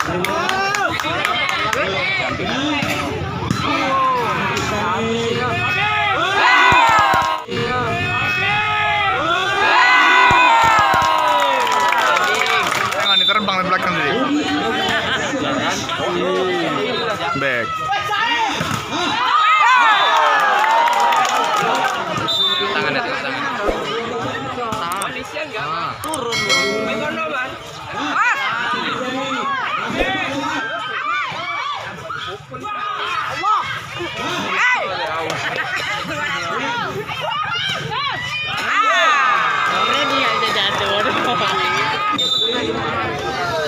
Tengok nih terbang di belakang tadi. Back. Tangannya tuh, tangan. Turun dulu.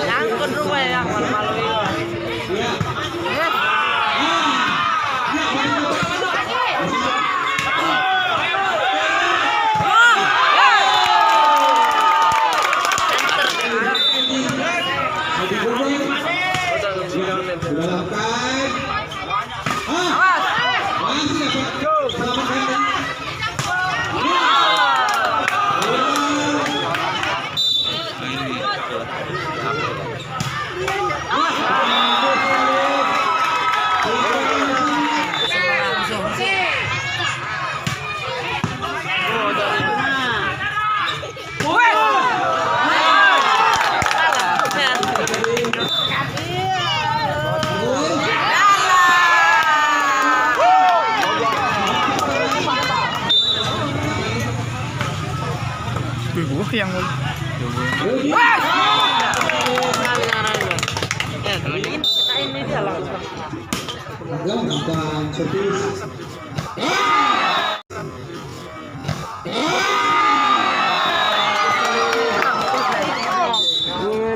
Nyangkut rumah yang malu-malu itu. Yang ini dia langsung.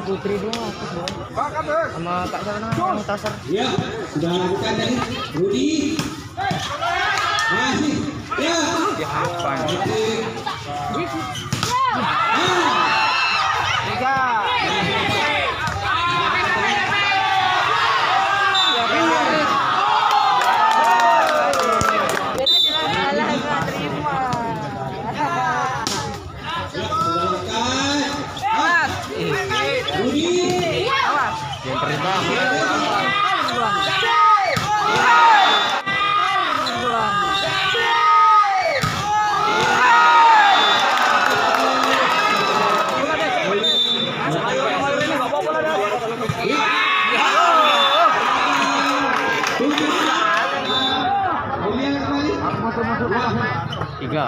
Putri dia sama Kak siapa namanya Tasar. Ya, sudah lakukan tadi. Rudi. Masih. Ya. Yang terima. Tiga.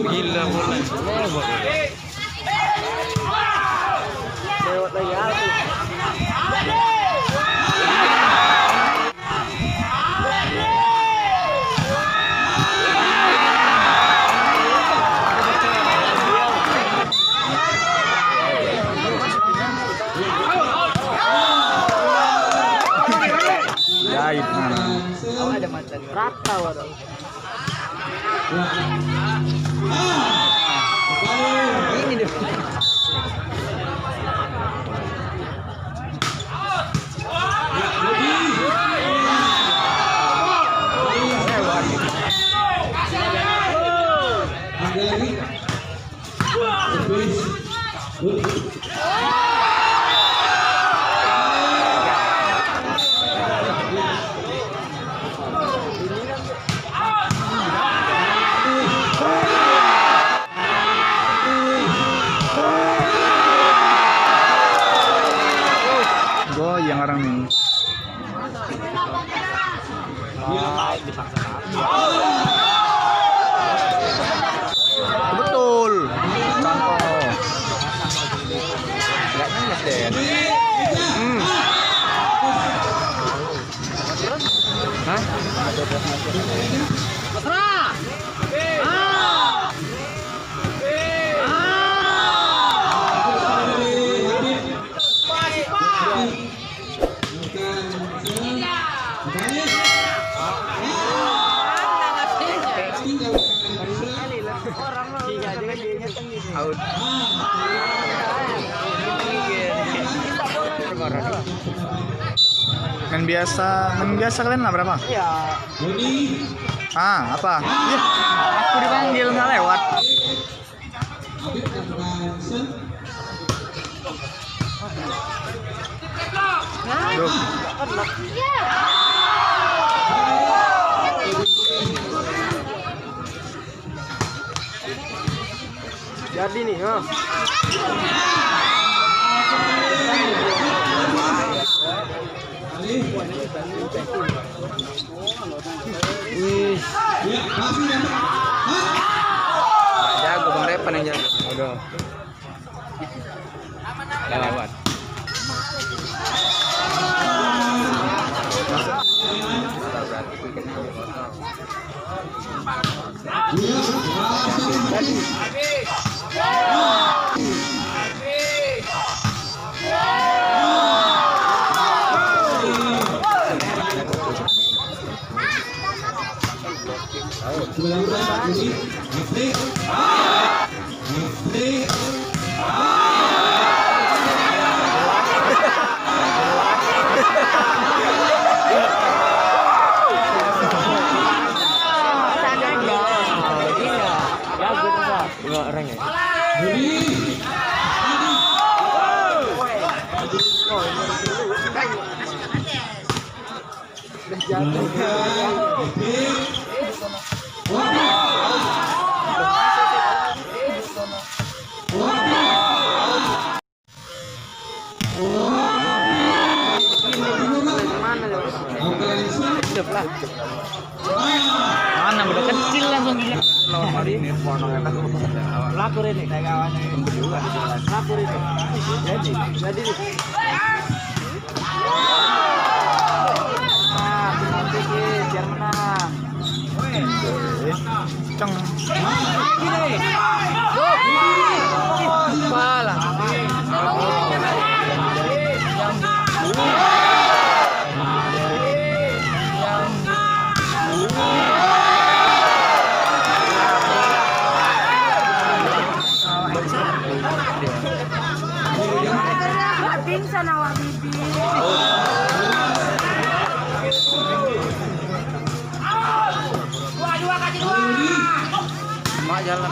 Gila mulai. Lewat lagi aku. jahit mana? Oh, ada macan rata waduh. Ini deh. Goyang orang ini. Betul. Contoh. Out. Main biasa kalian lah berapa? Iya. Apa? Ih, aku dipanggil nggak lewat. Duh. Jadi nih, oh. Wih, nggak jago Bang Repan yang jago. Udah. Lewat. Mana udah kecil langsung gila. Lapor ini kayak kawannya berdua. Lapor itu. Jadi. Nah, tenang dikit biar menang. Ceng. Pala. Pingsan awak bibi. Dua kasih dua. Mak jalan.